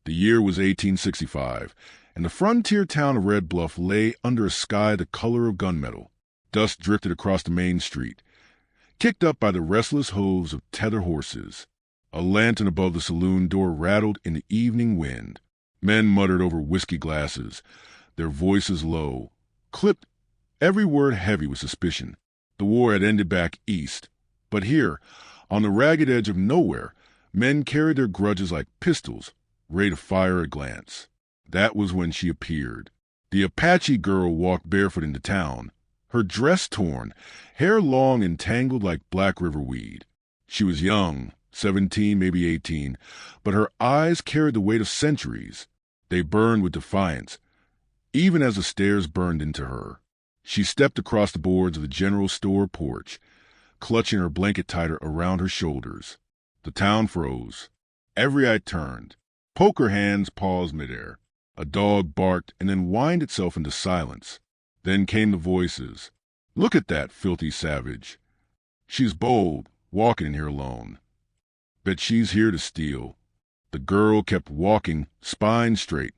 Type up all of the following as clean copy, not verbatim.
The year was 1865, and the frontier town of Red Bluff lay under a sky the color of gunmetal. Dust drifted across the main street, kicked up by the restless hooves of tethered horses. A lantern above the saloon door rattled in the evening wind. Men muttered over whiskey glasses, their voices low, clipped, every word heavy with suspicion. The war had ended back east, but here, on the ragged edge of nowhere, men carried their grudges like pistols, ready to fire a glance. That was when she appeared. The Apache girl walked barefoot into town, her dress torn, hair long and tangled like Black River weed. She was young, 17, maybe 18, but her eyes carried the weight of centuries. They burned with defiance, even as the stairs burned into her. She stepped across the boards of the general store porch, clutching her blanket tighter around her shoulders. The town froze. Every eye turned. Poker hands paused midair. A dog barked and then whined itself into silence. Then came the voices. "Look at that filthy savage. She's bold, walking in here alone. Bet she's here to steal." The girl kept walking, spine straight,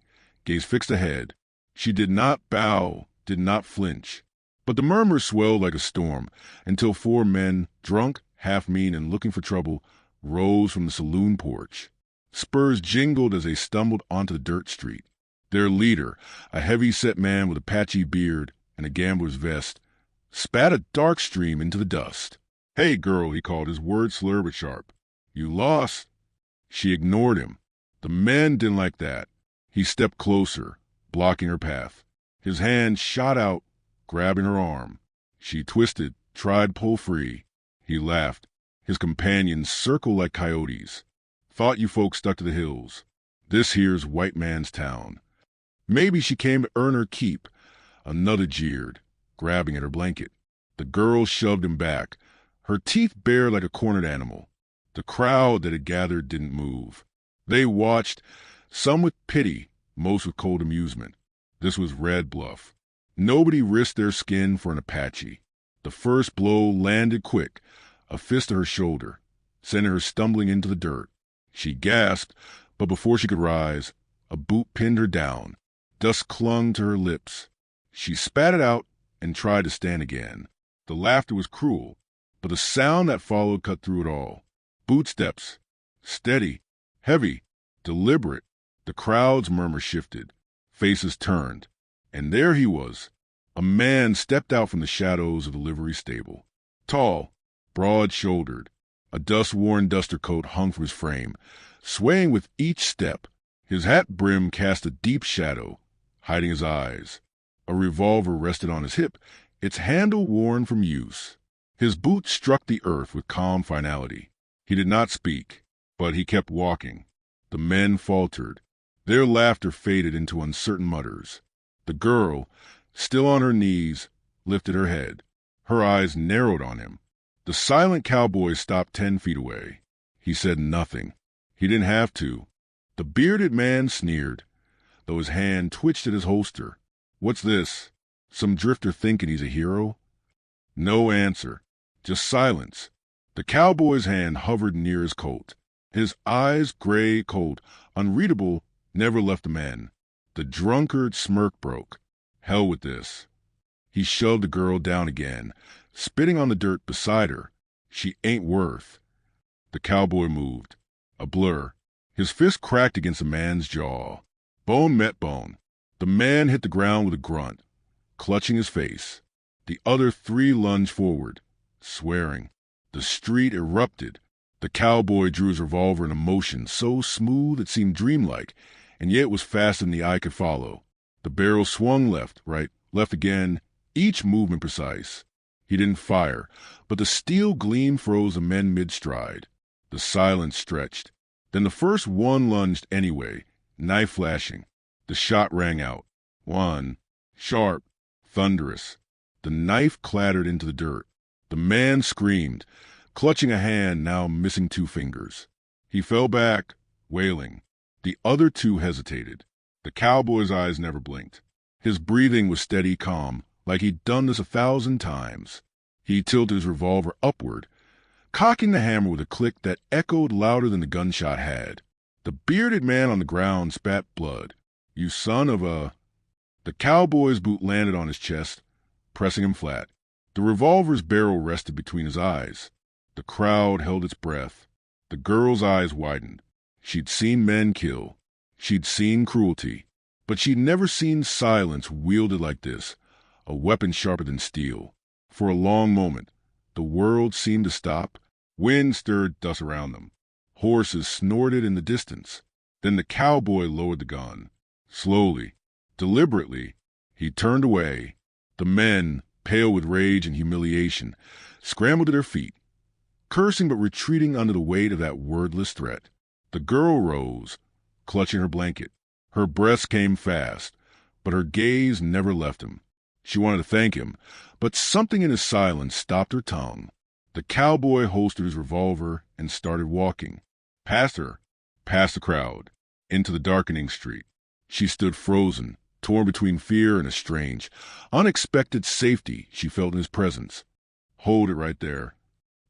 gaze fixed ahead. She did not bow, did not flinch. But the murmurs swelled like a storm until four men, drunk, half mean, and looking for trouble, rose from the saloon porch. Spurs jingled as they stumbled onto the dirt street. Their leader, a heavy-set man with a patchy beard and a gambler's vest, spat a dark stream into the dust. "Hey, girl," he called, his words slurred but sharp. "You lost." She ignored him. The men didn't like that. He stepped closer, blocking her path. His hand shot out, grabbing her arm. She twisted, tried pull free. He laughed. His companions circled like coyotes. "Thought you folks stuck to the hills. This here's white man's town." Maybe she came to earn her keep. Another jeered, grabbing at her blanket. The girl shoved him back, her teeth bared like a cornered animal. The crowd that had gathered didn't move. They watched, some with pity, most with cold amusement. This was Red Bluff. Nobody risked their skin for an Apache. The first blow landed quick, a fist to her shoulder, sending her stumbling into the dirt. She gasped, but before she could rise, a boot pinned her down. Dust clung to her lips. She spat it out and tried to stand again. The laughter was cruel, but the sound that followed cut through it all. Bootsteps, steady, heavy, deliberate. The crowd's murmur shifted. Faces turned. And there he was. A man stepped out from the shadows of the livery stable. Tall, broad-shouldered. A dust-worn duster coat hung from his frame, swaying with each step. His hat brim cast a deep shadow, hiding his eyes. A revolver rested on his hip, its handle worn from use. His boot struck the earth with calm finality. He did not speak, but he kept walking. The men faltered. Their laughter faded into uncertain mutters. The girl, still on her knees, lifted her head. Her eyes narrowed on him. The silent cowboy stopped 10 feet away. He said nothing. He didn't have to. The bearded man sneered, though his hand twitched at his holster. "What's this? Some drifter thinking he's a hero?" No answer, just silence. The cowboy's hand hovered near his coat. His eyes, gray, cold, unreadable, never left the man. The drunkard's smirk broke. Hell with this. He shoved the girl down again, spitting on the dirt beside her. She ain't worth. The cowboy moved. A blur. His fist cracked against the man's jaw. Bone met bone. The man hit the ground with a grunt, clutching his face. The other three lunged forward, swearing. The street erupted. The cowboy drew his revolver in a motion so smooth it seemed dreamlike, and yet was faster than the eye could follow. The barrel swung left, right, left again, each movement precise. He didn't fire, but the steel gleam froze the men mid-stride. The silence stretched. Then the first one lunged anyway, knife flashing. The shot rang out. One. Sharp. Thunderous. The knife clattered into the dirt. The man screamed, clutching a hand now missing 2 fingers. He fell back, wailing. The other 2 hesitated. The cowboy's eyes never blinked. His breathing was steady, calm, like he'd done this 1,000 times. He tilted his revolver upward, cocking the hammer with a click that echoed louder than the gunshot had. The bearded man on the ground spat blood. "You son of a—" The cowboy's boot landed on his chest, pressing him flat. The revolver's barrel rested between his eyes. The crowd held its breath. The girl's eyes widened. She'd seen men kill. She'd seen cruelty. But she'd never seen silence wielded like this, a weapon sharper than steel. For a long moment, the world seemed to stop. Wind stirred dust around them. Horses snorted in the distance. Then the cowboy lowered the gun. Slowly, deliberately, he turned away. The men, pale with rage and humiliation, scrambled to their feet, cursing but retreating under the weight of that wordless threat. The girl rose, clutching her blanket. Her breaths came fast, but her gaze never left him. She wanted to thank him, but something in his silence stopped her tongue. The cowboy holstered his revolver and started walking. Past her, past the crowd, into the darkening street. She stood frozen, torn between fear and a strange, unexpected safety she felt in his presence. "Hold it right there."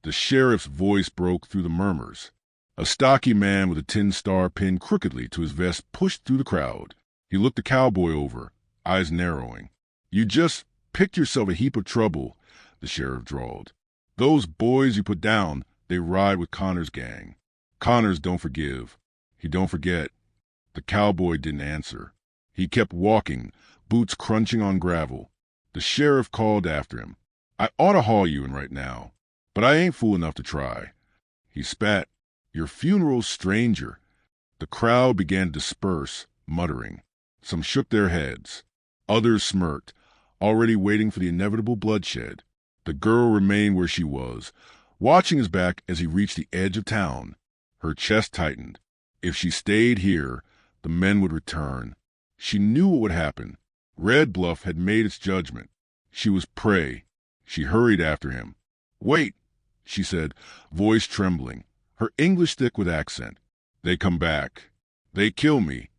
The sheriff's voice broke through the murmurs. A stocky man with a tin star pinned crookedly to his vest pushed through the crowd. He looked the cowboy over, eyes narrowing. "You just picked yourself a heap of trouble," the sheriff drawled. "Those boys you put down, they ride with Connor's gang. Connors don't forgive. He don't forget." The cowboy didn't answer. He kept walking, boots crunching on gravel. The sheriff called after him. "I ought to haul you in right now, but I ain't fool enough to try." He spat. "Your funeral's stranger." The crowd began to disperse, muttering. Some shook their heads. Others smirked, already waiting for the inevitable bloodshed. The girl remained where she was, watching his back as he reached the edge of town. Her chest tightened. If she stayed here, the men would return. She knew what would happen. Red Bluff had made its judgment. She was prey. She hurried after him. "Wait," she said, voice trembling, her English thick with accent. "They come back. They kill me."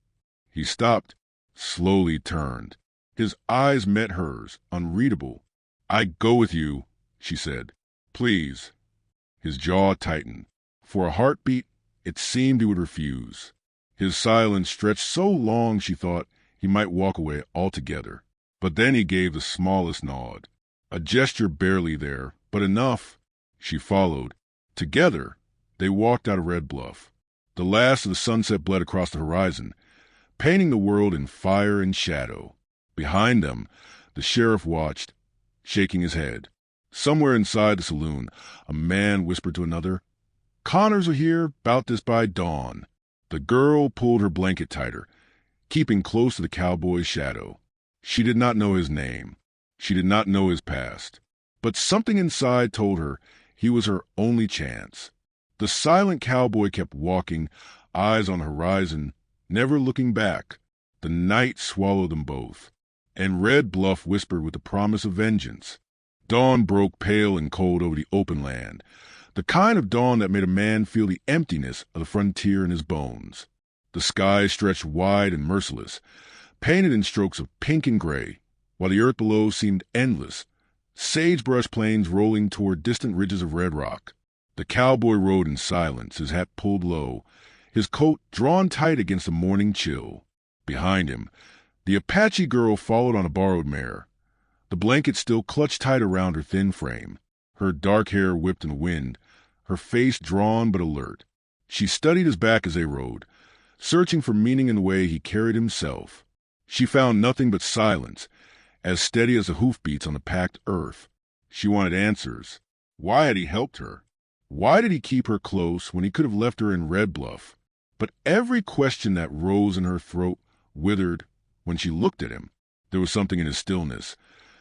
He stopped, slowly turned. His eyes met hers, unreadable. "I go with you," she said. "Please." His jaw tightened. For a heartbeat, it seemed he would refuse. His silence stretched so long she thought he might walk away altogether. But then he gave the smallest nod. A gesture barely there, but enough. She followed. Together, they walked out of Red Bluff. The last of the sunset bled across the horizon, painting the world in fire and shadow. Behind them, the sheriff watched, shaking his head. Somewhere inside the saloon, a man whispered to another, "Connors are here, 'bout this by dawn." The girl pulled her blanket tighter, keeping close to the cowboy's shadow. She did not know his name. She did not know his past. But something inside told her he was her only chance. The silent cowboy kept walking, eyes on the horizon, never looking back. The night swallowed them both, and Red Bluff whispered with the promise of vengeance. Dawn broke pale and cold over the open land, the kind of dawn that made a man feel the emptiness of the frontier in his bones. The sky stretched wide and merciless, painted in strokes of pink and gray, while the earth below seemed endless, sagebrush plains rolling toward distant ridges of red rock. The cowboy rode in silence, his hat pulled low, his coat drawn tight against the morning chill. Behind him, the Apache girl followed on a borrowed mare. The blanket still clutched tight around her thin frame. Her dark hair whipped in the wind, her face drawn but alert. She studied his back as they rode, searching for meaning in the way he carried himself. She found nothing but silence, as steady as the hoofbeats on the packed earth. She wanted answers. Why had he helped her? Why did he keep her close when he could have left her in Red Bluff? But every question that rose in her throat withered when she looked at him. There was something in his stillness,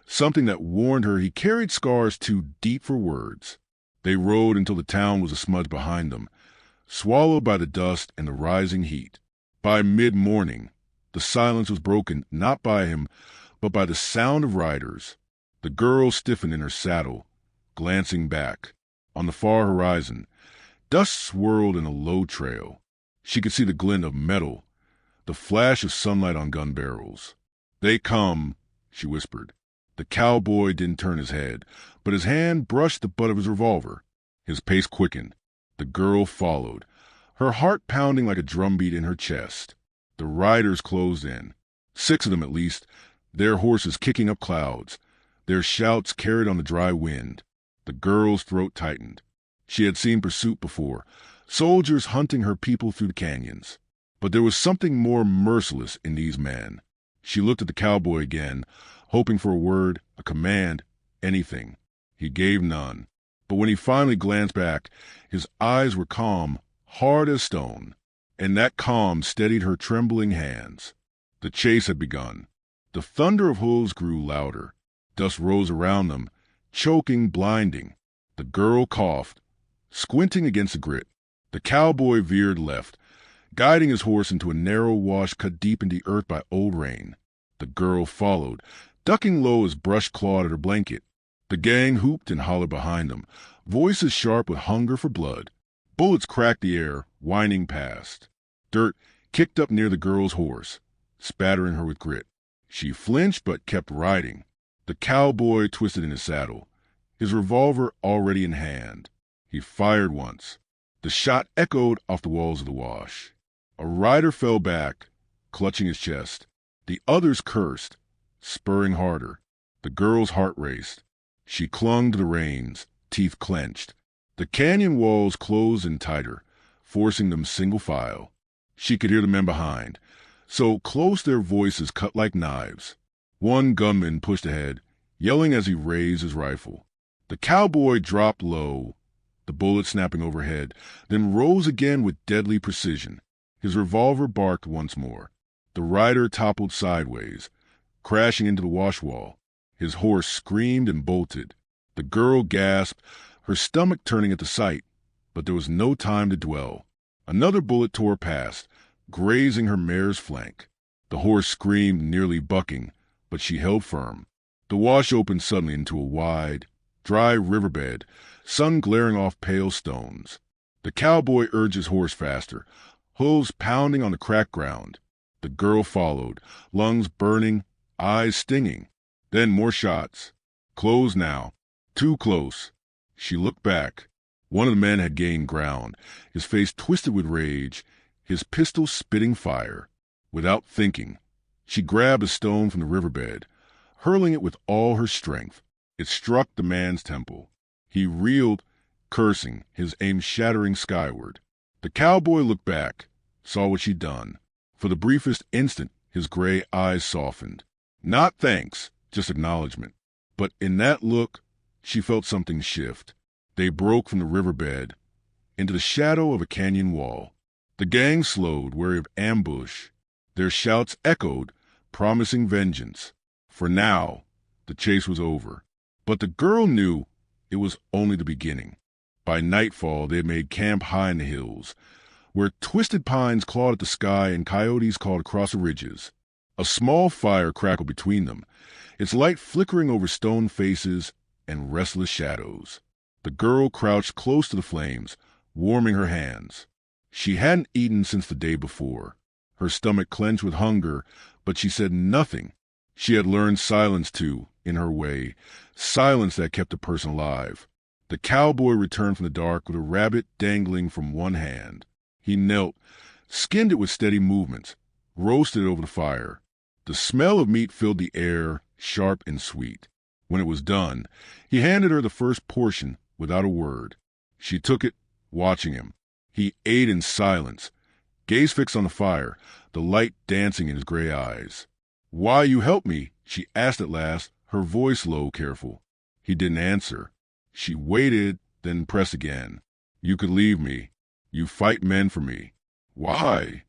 something that warned her he carried scars too deep for words. They rode until the town was a smudge behind them, swallowed by the dust and the rising heat. By mid-morning, the silence was broken not by him, but by the sound of riders. The girl stiffened in her saddle, glancing back. On the far horizon, dust swirled in a low trail. She could see the glint of metal, the flash of sunlight on gun barrels. "They come," she whispered. The cowboy didn't turn his head, but his hand brushed the butt of his revolver. His pace quickened. The girl followed, her heart pounding like a drumbeat in her chest. The riders closed in, 6 of them at least, their horses kicking up clouds, their shouts carried on the dry wind. The girl's throat tightened. She had seen pursuit before, soldiers hunting her people through the canyons. But there was something more merciless in these men. She looked at the cowboy again, hoping for a word, a command, anything. He gave none. But when he finally glanced back, his eyes were calm, hard as stone, and that calm steadied her trembling hands. The chase had begun. The thunder of hooves grew louder. Dust rose around them, choking, blinding. The girl coughed, squinting against the grit. The cowboy veered left, guiding his horse into a narrow wash cut deep into the earth by old rain. The girl followed, ducking low as brush clawed at her blanket. The gang hooped and hollered behind them, voices sharp with hunger for blood. Bullets cracked the air, whining past. Dirt kicked up near the girl's horse, spattering her with grit. She flinched but kept riding. The cowboy twisted in his saddle, his revolver already in hand. He fired once. The shot echoed off the walls of the wash. A rider fell back, clutching his chest. The others cursed, spurring harder. The girl's heart raced. She clung to the reins, teeth clenched. The canyon walls closed in tighter, forcing them single file. She could hear the men behind, so close their voices cut like knives. One gunman pushed ahead, yelling as he raised his rifle. The cowboy dropped low, the bullet snapping overhead, then rose again with deadly precision. His revolver barked once more. The rider toppled sideways, crashing into the wash wall. His horse screamed and bolted. The girl gasped, her stomach turning at the sight, but there was no time to dwell. Another bullet tore past, grazing her mare's flank. The horse screamed, nearly bucking, but she held firm. The wash opened suddenly into a wide, dry riverbed, sun glaring off pale stones. The cowboy urged his horse faster, hooves pounding on the cracked ground. The girl followed, lungs burning, eyes stinging. Then more shots. Close now. Too close. She looked back. One of the men had gained ground, his face twisted with rage, his pistol spitting fire. Without thinking, she grabbed a stone from the riverbed, hurling it with all her strength. It struck the man's temple. He reeled, cursing, his aim shattering skyward. The cowboy looked back, saw what she'd done. For the briefest instant, his gray eyes softened. Not thanks, just acknowledgement. But in that look, she felt something shift. They broke from the riverbed into the shadow of a canyon wall. The gang slowed, wary of ambush. Their shouts echoed, promising vengeance. For now, the chase was over. But the girl knew it was only the beginning. By nightfall, they had made camp high in the hills, where twisted pines clawed at the sky and coyotes called across the ridges. A small fire crackled between them, its light flickering over stone faces and restless shadows. The girl crouched close to the flames, warming her hands. She hadn't eaten since the day before. Her stomach clenched with hunger, but she said nothing. She had learned silence too, in her way, silence that kept a person alive. The cowboy returned from the dark with a rabbit dangling from one hand. He knelt, skinned it with steady movements, roasted it over the fire. The smell of meat filled the air, sharp and sweet. When it was done, he handed her the first portion without a word. She took it, watching him. He ate in silence, gaze fixed on the fire, the light dancing in his gray eyes. "Why you help me?" she asked at last, her voice low, careful. He didn't answer. She waited, then pressed again. "You could leave me. You fight men for me." "Why?"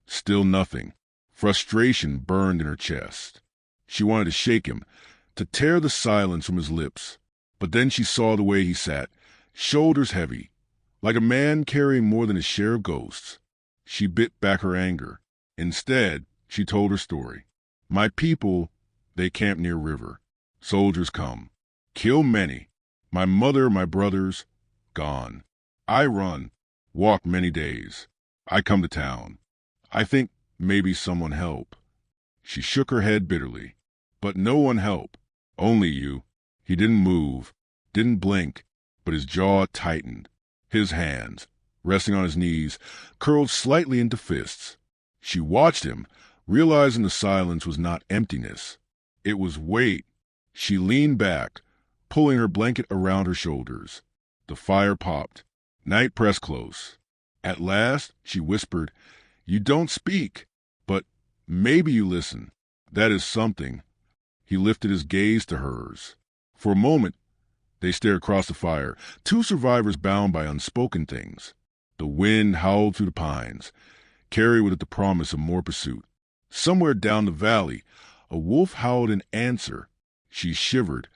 Still nothing. Frustration burned in her chest. She wanted to shake him, to tear the silence from his lips. But then she saw the way he sat, shoulders heavy, like a man carrying more than his share of ghosts. She bit back her anger. Instead, she told her story. "My people, they camp near river. Soldiers come. Kill many. My mother, my brothers, gone. I run, walk many days. I come to town. I think maybe someone help." She shook her head bitterly. "But no one help. Only you." He didn't move, didn't blink, but his jaw tightened. His hands, resting on his knees, curled slightly into fists. She watched him, realizing the silence was not emptiness. It was weight. She leaned back, pulling her blanket around her shoulders. The fire popped. Night pressed close. At last, she whispered, "You don't speak, but maybe you listen. That is something." He lifted his gaze to hers. For a moment, they stared across the fire, two survivors bound by unspoken things. The wind howled through the pines, carried with it the promise of more pursuit. Somewhere down the valley, a wolf howled in answer. She shivered,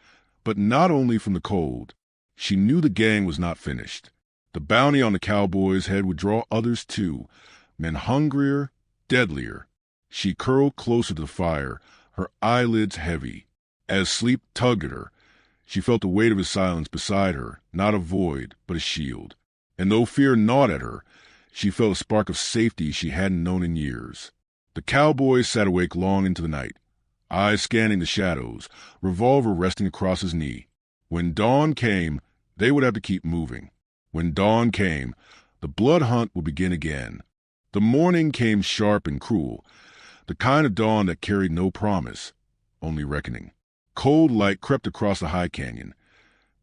but not only from the cold. She knew the gang was not finished. The bounty on the cowboy's head would draw others too, men hungrier, deadlier. She curled closer to the fire, her eyelids heavy. As sleep tugged at her, she felt the weight of his silence beside her, not a void, but a shield. And though fear gnawed at her, she felt a spark of safety she hadn't known in years. The cowboy sat awake long into the night, eyes scanning the shadows, revolver resting across his knee. When dawn came, they would have to keep moving. When dawn came, the blood hunt would begin again. The morning came sharp and cruel, the kind of dawn that carried no promise, only reckoning. Cold light crept across the high canyon,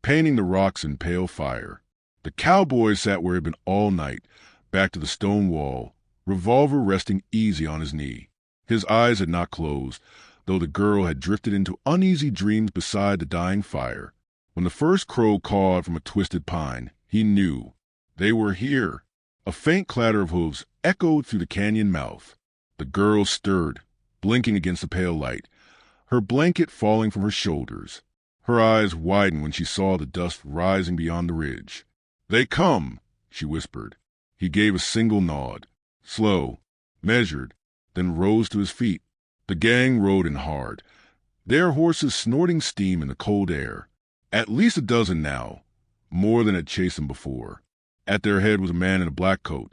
painting the rocks in pale fire. The cowboy sat where he had been all night, back to the stone wall, revolver resting easy on his knee. His eyes had not closed, though the girl had drifted into uneasy dreams beside the dying fire. When the first crow cawed from a twisted pine, he knew. They were here. A faint clatter of hooves echoed through the canyon mouth. The girl stirred, blinking against the pale light, her blanket falling from her shoulders. Her eyes widened when she saw the dust rising beyond the ridge. "They come," she whispered. He gave a single nod, slow, measured, then rose to his feet. The gang rode in hard, their horses snorting steam in the cold air. At least a dozen now, more than had chased them before. At their head was a man in a black coat,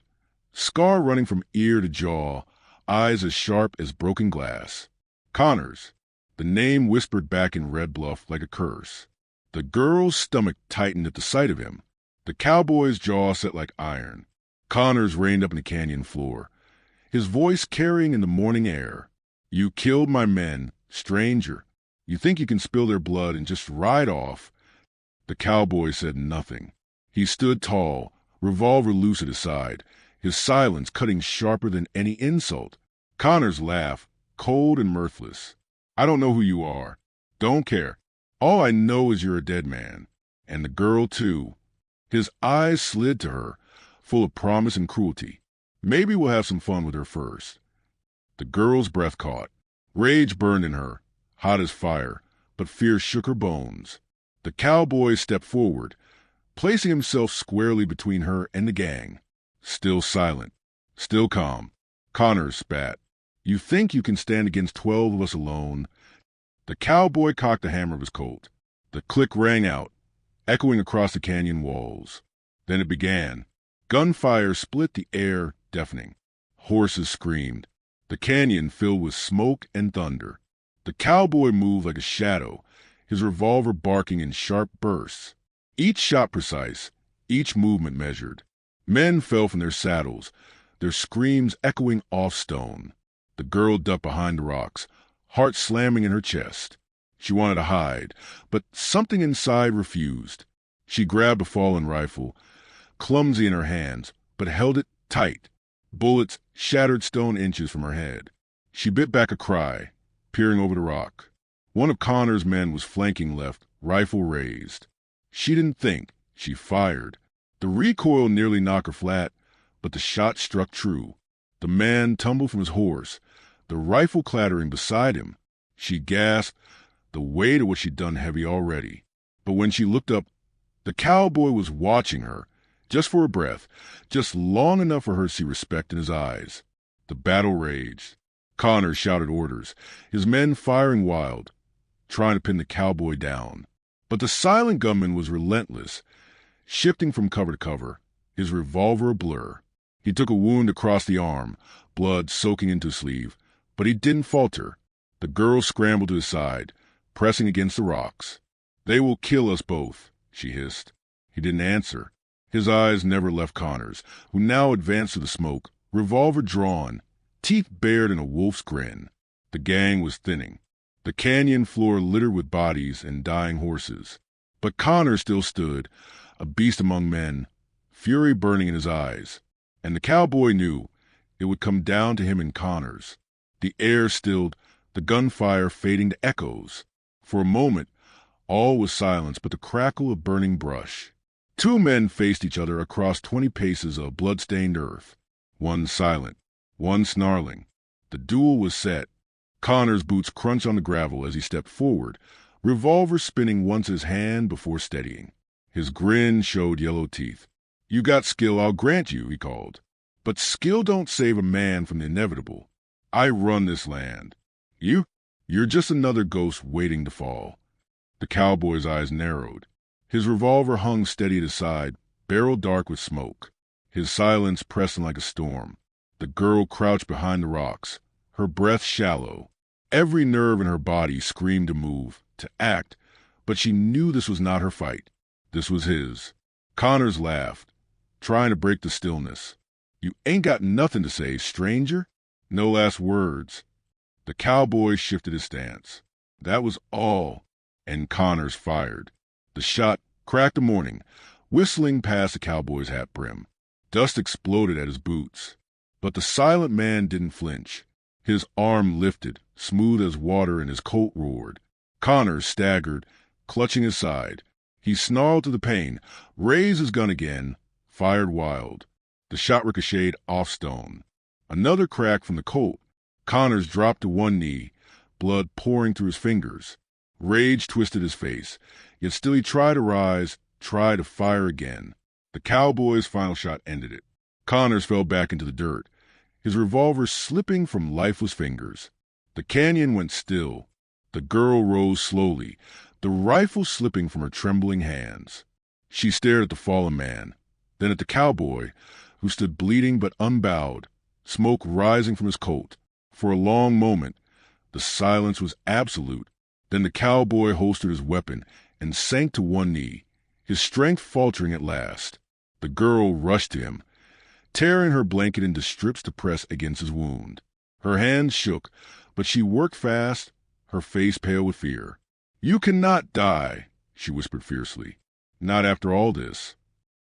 scar running from ear to jaw, eyes as sharp as broken glass. Connors, the name whispered back in Red Bluff like a curse. The girl's stomach tightened at the sight of him. The cowboy's jaw set like iron. Connors reined up in the canyon floor, his voice carrying in the morning air. "You killed my men, stranger. You think you can spill their blood and just ride off?" The cowboy said nothing. He stood tall, revolver loose at his side, his silence cutting sharper than any insult. Connors laughed, cold and mirthless. "I don't know who you are. Don't care. All I know is you're a dead man. And the girl, too." His eyes slid to her, full of promise and cruelty. "Maybe we'll have some fun with her first." The girl's breath caught. Rage burned in her, hot as fire, but fear shook her bones. The cowboy stepped forward, placing himself squarely between her and the gang. Still silent, still calm. Connors spat. "You think you can stand against 12 of us alone?" The cowboy cocked the hammer of his Colt. The click rang out, echoing across the canyon walls. Then it began. Gunfire split the air, deafening. Horses screamed. The canyon filled with smoke and thunder. The cowboy moved like a shadow, his revolver barking in sharp bursts. Each shot precise, each movement measured. Men fell from their saddles, their screams echoing off stone. The girl ducked behind the rocks, heart slamming in her chest. She wanted to hide, but something inside refused. She grabbed a fallen rifle, clumsy in her hands, but held it tight. Bullets shattered stone inches from her head. She bit back a cry, peering over the rock. One of Connor's men was flanking left, rifle raised. She didn't think. She fired. The recoil nearly knocked her flat, but the shot struck true. The man tumbled from his horse, the rifle clattering beside him. She gasped, the weight of what she'd done heavy already. But when she looked up, the cowboy was watching her, just for a breath, just long enough for her to see respect in his eyes. The battle raged. Connor shouted orders, his men firing wild, trying to pin the cowboy down. But the silent gunman was relentless, shifting from cover to cover, his revolver a blur. He took a wound across the arm, blood soaking into his sleeve, but he didn't falter. The girl scrambled to his side, pressing against the rocks. "They will kill us both," she hissed. He didn't answer. His eyes never left Connor's, who now advanced to the smoke, revolver drawn, teeth bared in a wolf's grin. The gang was thinning, the canyon floor littered with bodies and dying horses. But Connor still stood, a beast among men, fury burning in his eyes. And the cowboy knew it would come down to him and Connor's. The air stilled, the gunfire fading to echoes. For a moment, all was silence but the crackle of burning brush. Two men faced each other across 20 paces of blood-stained earth. One silent, one snarling. The duel was set. Connor's boots crunched on the gravel as he stepped forward, revolver spinning once his hand before steadying. His grin showed yellow teeth. "You got skill, I'll grant you," he called. "But skill don't save a man from the inevitable. I run this land. You're just another ghost waiting to fall." The cowboy's eyes narrowed. His revolver hung steady at his side, barrel dark with smoke. His silence pressing like a storm. The girl crouched behind the rocks, her breath shallow. Every nerve in her body screamed to move, to act, but she knew this was not her fight. This was his. Connors laughed, trying to break the stillness. "You ain't got nothing to say, stranger?" No last words. The cowboy shifted his stance. That was all, and Connors fired. The shot cracked the morning, whistling past the cowboy's hat brim. Dust exploded at his boots. But the silent man didn't flinch. His arm lifted, smooth as water, and his Colt roared. Connors staggered, clutching his side. He snarled through the pain, raised his gun again, fired wild. The shot ricocheted off stone. Another crack from the Colt. Connors dropped to one knee, blood pouring through his fingers. Rage twisted his face, yet still he tried to rise, tried to fire again. The cowboy's final shot ended it. Connors fell back into the dirt, his revolver slipping from lifeless fingers. The canyon went still. The girl rose slowly, the rifle slipping from her trembling hands. She stared at the fallen man, then at the cowboy, who stood bleeding but unbowed, smoke rising from his Colt. For a long moment, the silence was absolute. Then the cowboy holstered his weapon and sank to one knee, his strength faltering at last. The girl rushed to him, tearing her blanket into strips to press against his wound. Her hands shook, but she worked fast, her face pale with fear. "You cannot die," she whispered fiercely. "Not after all this."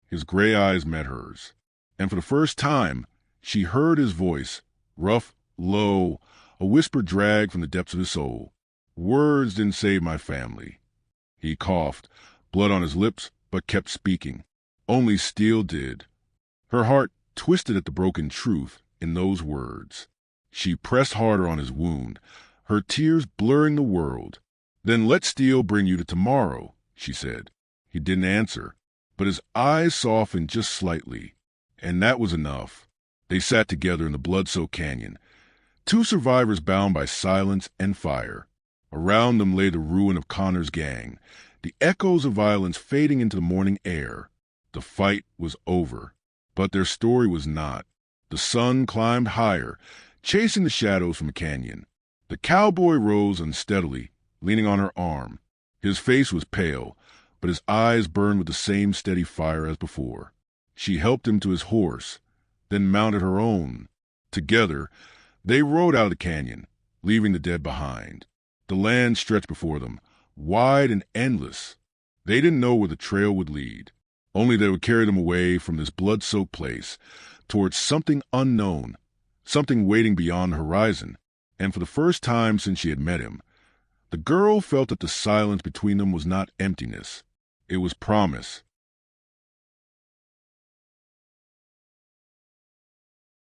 His gray eyes met hers, and for the first time she heard his voice, rough, low, a whisper dragged from the depths of his soul. "Words didn't save my family." He coughed, blood on his lips, but kept speaking. "Only steel did." Her heart twisted at the broken truth in those words. She pressed harder on his wound, her tears blurring the world. "Then let steel bring you to tomorrow," she said. He didn't answer, but his eyes softened just slightly, and that was enough. They sat together in the blood-soaked canyon, two survivors bound by silence and fire. Around them lay the ruin of Connor's gang, the echoes of violence fading into the morning air. The fight was over, but their story was not. The sun climbed higher, chasing the shadows from the canyon. The cowboy rose unsteadily, leaning on her arm. His face was pale, but his eyes burned with the same steady fire as before. She helped him to his horse, then mounted her own. Together, they rode out of the canyon, leaving the dead behind. The land stretched before them, wide and endless. They didn't know where the trail would lead, only that it would carry them away from this blood-soaked place, towards something unknown, something waiting beyond the horizon. And for the first time since she had met him, the girl felt that the silence between them was not emptiness. It was promise.